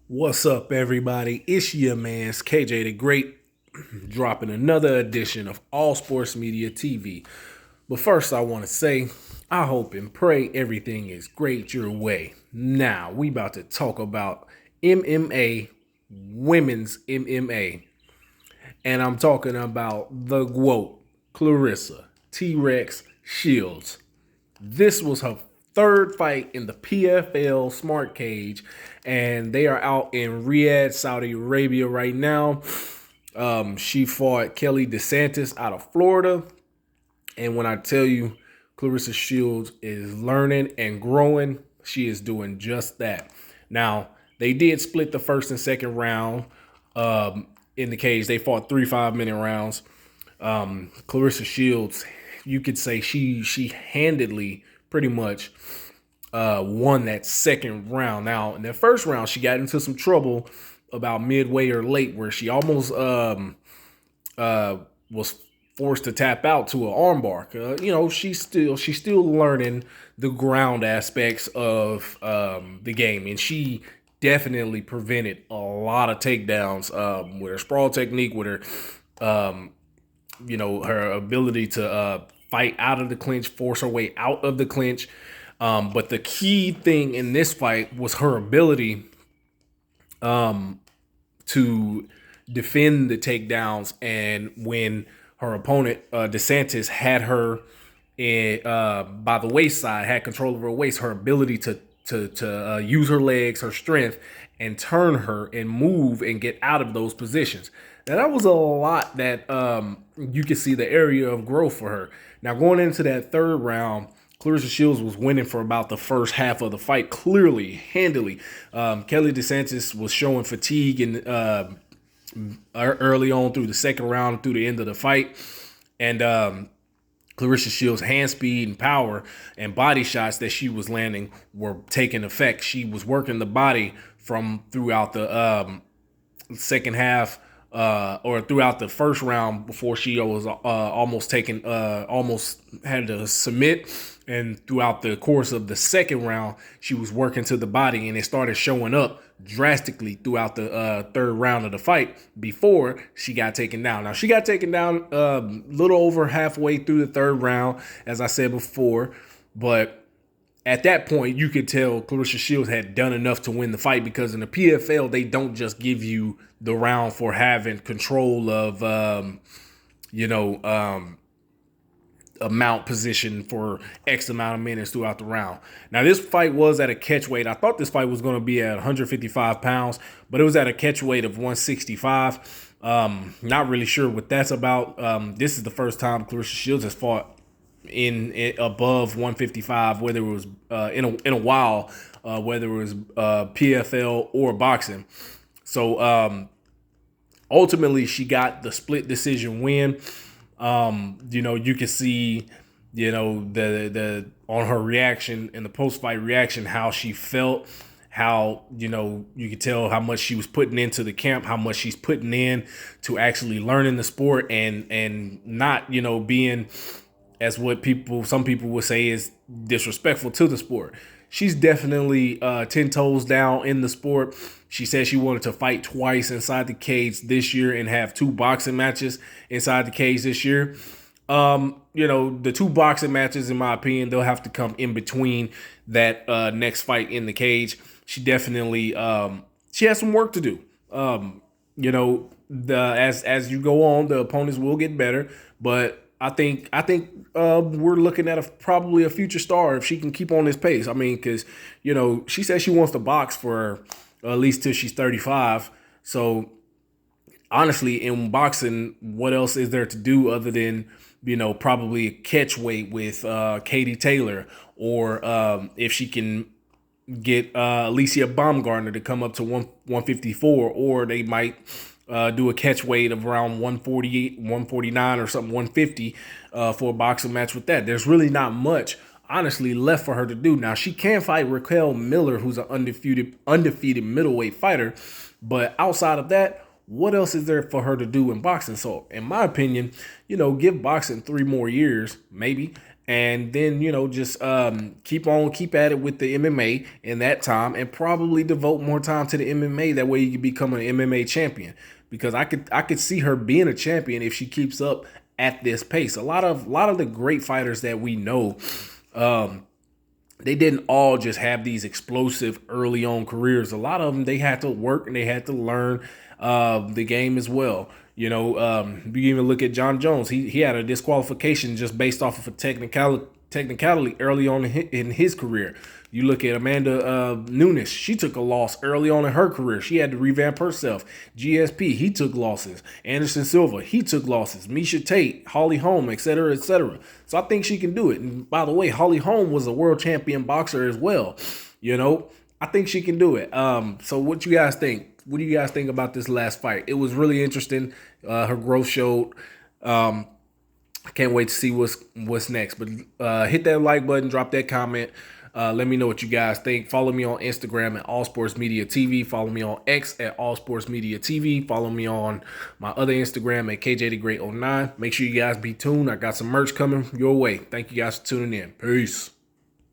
What's up, everybody? It's your man's KJ the Great, dropping another edition of All Sports Media TV. But first, I want to say, I hope and pray everything is great your way. Now, we about to talk about MMA, women's MMA. And I'm talking about the GWOAT, Claressa, T-Rex Shields. This was her third fight in the PFL Smart Cage, and they are out in Riyadh, Saudi Arabia right now. She fought Kelly DeSantis out of Florida, and when I tell you Claressa Shields is learning and growing, she is doing just that. Now, they did split the first and second round in the cage. They fought 3 5-minute rounds. Claressa Shields, you could say she handedly pretty much won that second round. Now, in that first round, she got into some trouble about midway or late where she almost was forced to tap out to an armbar. She's still learning the ground aspects of the game, and she definitely prevented a lot of takedowns with her sprawl technique, with her her ability to fight out of the clinch, force her way out of the clinch. But the key thing in this fight was her ability to defend the takedowns. And when her opponent, DeSantis, had her by the waist side, had control of her waist, her ability to use her legs, her strength, and turn her and move and get out of those positions. Now, that was a lot that you could see the area of growth for her. Now, going into that third round, Claressa Shields was winning for about the first half of the fight, clearly, handily. Kelly DeSantis was showing fatigue early on through the second round, through the end of the fight. And Claressa Shields' hand speed and power and body shots that she was landing were taking effect. She was working the body from throughout the second half or throughout the first round before she was almost had to submit. And throughout the course of the second round, she was working to the body, and it started showing up drastically throughout the third round of the fight before she got taken down. Now, she got taken down a little over halfway through the third round, as I said before, but at that point, you could tell Claressa Shields had done enough to win the fight, because in the PFL, they don't just give you the round for having control of, a mount position for X amount of minutes throughout the round. Now, this fight was at a catch weight. I thought this fight was going to be at 155 pounds, but it was at a catch weight of 165. Not really sure what that's about. This is the first time Claressa Shields has fought in above 155, whether it was in a while, whether it was PFL or boxing. So ultimately, she got the split decision win. You can see, the on her reaction in the post-fight reaction, how she felt, how, you could tell how much she was putting into the camp, how much she's putting in to actually learning the sport and not, being, as what some people would say, is disrespectful to the sport. She's definitely 10 toes down in the sport. She said she wanted to fight twice inside the cage this year and have 2 boxing matches inside the cage this year. The 2 boxing matches, in my opinion, they'll have to come in between that next fight in the cage. She definitely she has some work to do. As you go on, the opponents will get better, but I think we're looking at probably a future star if she can keep on this pace. I mean, because she says she wants to box for at least till she's 35. So honestly, in boxing, what else is there to do other than probably a catch weight with Katie Taylor, or if she can get Alicia Baumgartner to come up to 154, or they might do a catch weight of around 148, 149 or something, 150 for a boxing match with that. There's really not much, honestly, left for her to do. Now, she can fight Raquel Miller, who's an undefeated middleweight fighter, but outside of that, what else is there for her to do in boxing? So, in my opinion, give boxing 3 more years, maybe, and then just keep at it with the MMA in that time, and probably devote more time to the MMA. That way you can become an MMA champion, because I could see her being a champion if she keeps up at this pace. A lot of the great fighters that we know, they didn't all just have these explosive early on careers. A lot of them, they had to work and they had to learn the game as well. You even look at John Jones. He had a disqualification just based off of a technicality early on in his career. You look at Amanda Nunes. She took a loss early on in her career. She had to revamp herself. GSP, he took losses. Anderson Silva, he took losses. Miesha Tate, Holly Holm, etc., etc. So I think she can do it. And by the way, Holly Holm was a world champion boxer as well. I think she can do it. So what do you guys think? What do you guys think about this last fight? It was really interesting. Her growth showed. I can't wait to see what's next. But hit that like button, drop that comment. Let me know what you guys think. Follow me on Instagram at All Sports Media TV. Follow me on X at All Sports Media TV. Follow me on my other Instagram at KJ the Great 09. Make sure you guys be tuned. I got some merch coming your way. Thank you guys for tuning in. Peace.